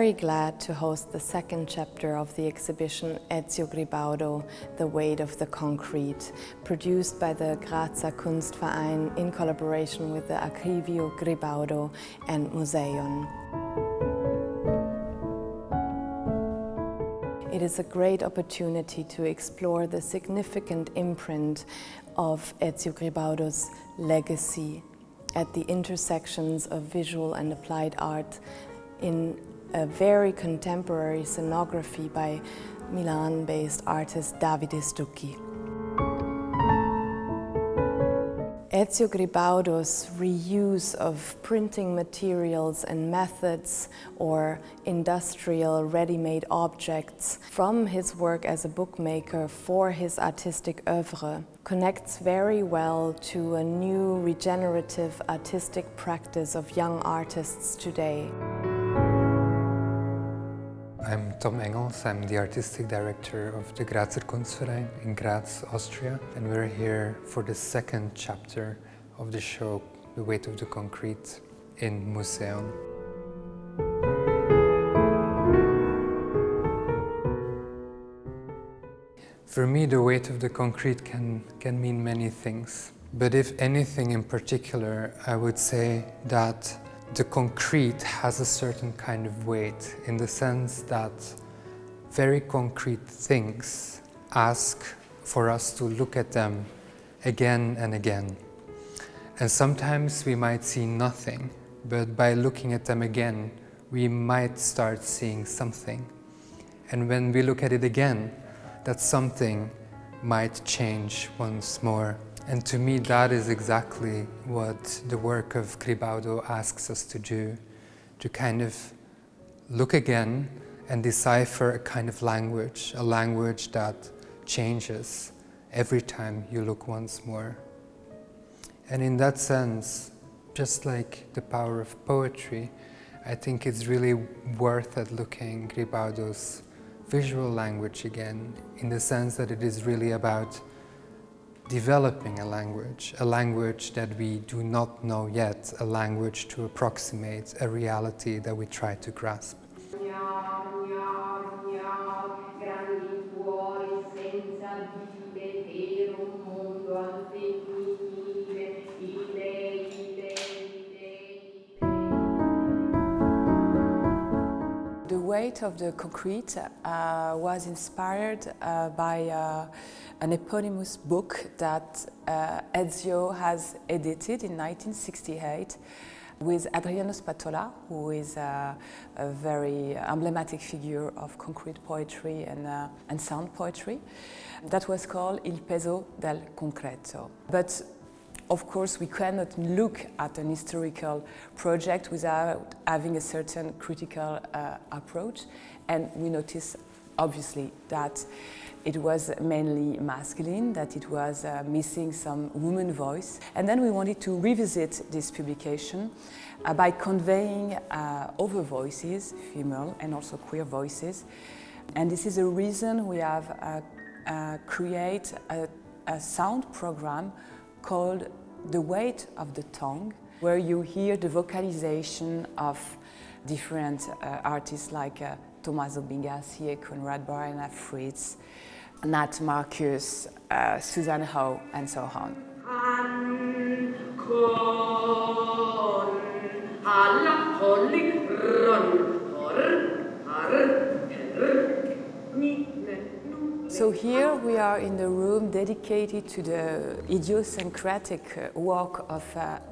very glad to host the second chapter of the exhibition Ezio Gribaudo, The Weight of the Concrete, produced by the Grazer Kunstverein in collaboration with the Archivio Gribaudo and Museion. It is a great opportunity to explore the significant imprint of Ezio Gribaudo's legacy at the intersections of visual and applied art in a very contemporary scenography by Milan-based artist Davide Stucchi. Ezio Gribaudo's reuse of printing materials and methods or industrial ready-made objects from his work as a bookmaker for his artistic oeuvre connects very well to a new regenerative artistic practice of young artists today. I'm Tom Engels, I'm the artistic director of the Grazer Kunstverein in Graz, Austria, and we're here for the second chapter of the show, The Weight of the Concrete, in Museion. For me, the weight of the concrete can mean many things, but if anything in particular, I would say that the concrete has a certain kind of weight in the sense that very concrete things ask for us to look at them again and again. And sometimes we might see nothing, but by looking at them again, we might start seeing something. And when we look at it again, that something might change once more. And to me, that is exactly what the work of Gribaudo asks us to do, to kind of look again and decipher a kind of language, a language that changes every time you look once more. And in that sense, just like the power of poetry, I think it's really worth it looking Gribaudo's visual language again, in the sense that it is really about developing a language that we do not know yet, a language to approximate a reality that we try to grasp. The Weight of the Concrete was inspired by an eponymous book that Ezio has edited in 1968 with Adriano Spatola, who is a very emblematic figure of concrete poetry and sound poetry. That was called Il peso del concreto. But of course, we cannot look at an historical project without having a certain critical approach, and we notice obviously that it was mainly masculine, that it was missing some woman voice. And then we wanted to revisit this publication by conveying other voices, female and also queer voices. And this is a reason we have created a sound program called The Weight of the Tongue, where you hear the vocalization of different artists like Tomaso, Binga, CAConrad, Bryana, Fritz, Nat Marcus, Susan Howe, and so on. So here we are in the room dedicated to the idiosyncratic work of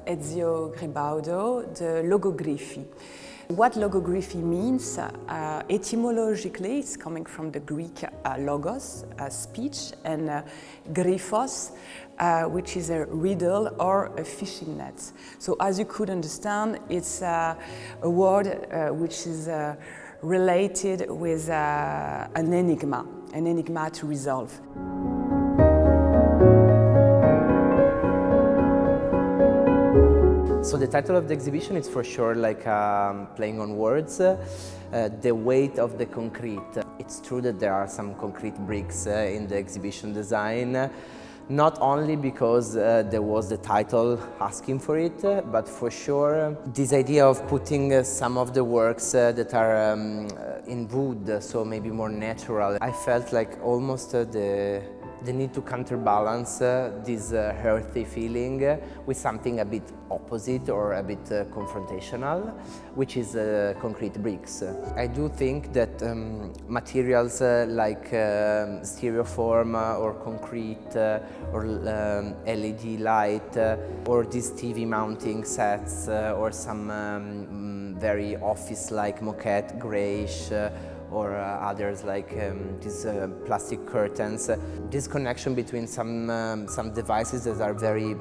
Ezio Gribaudo, the logography. What logography means, etymologically, it's coming from the Greek logos, speech, and gryphos, which is a riddle or a fishing net. So as you could understand, it's a word which is related with an enigma to resolve. So the title of the exhibition is for sure like playing on words, the weight of the concrete. It's true that there are some concrete bricks in the exhibition design, Not only because there was the title asking for it, but for sure this idea of putting some of the works that are in wood, so maybe more natural. I felt like almost the need to counterbalance this earthy feeling with something a bit opposite or a bit confrontational, which is concrete bricks. I do think that materials like styrofoam or concrete or LED light or these TV mounting sets or some very office-like moquette greyish or others like these plastic curtains. This connection between some devices that are very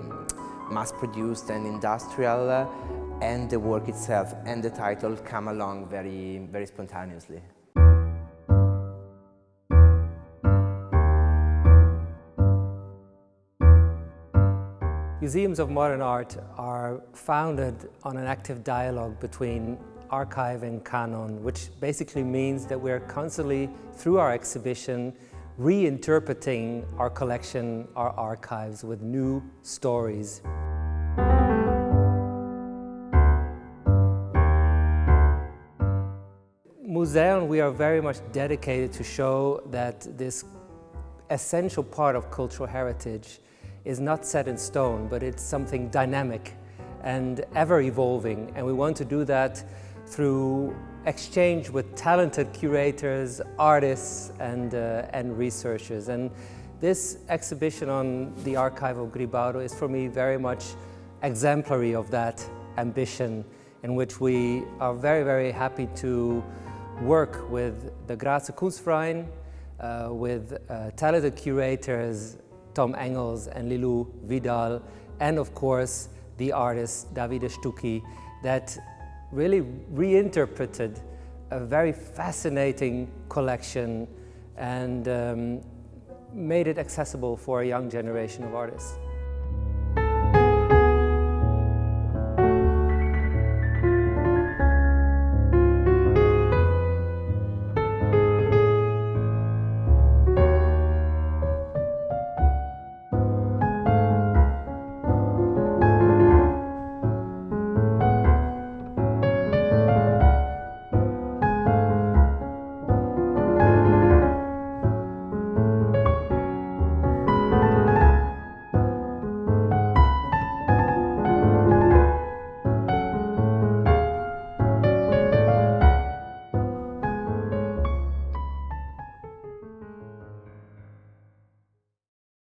mass-produced and industrial and the work itself and the title come along very, very spontaneously. Museums of modern art are founded on an active dialogue between archive and canon, which basically means that we're constantly, through our exhibition, reinterpreting our collection, our archives with new stories. Museion, we are very much dedicated to show that this essential part of cultural heritage is not set in stone, but it's something dynamic and ever evolving, and we want to do that through exchange with talented curators, artists, and researchers. And this exhibition on the Archivio Gribaudo is for me very much exemplary of that ambition, in which we are very, very happy to work with the Grazer Kunstverein, with talented curators Engels and Lilou, Vidal, and of course the artist Davide Stucchi, that really reinterpreted a very fascinating collection and made it accessible for a young generation of artists.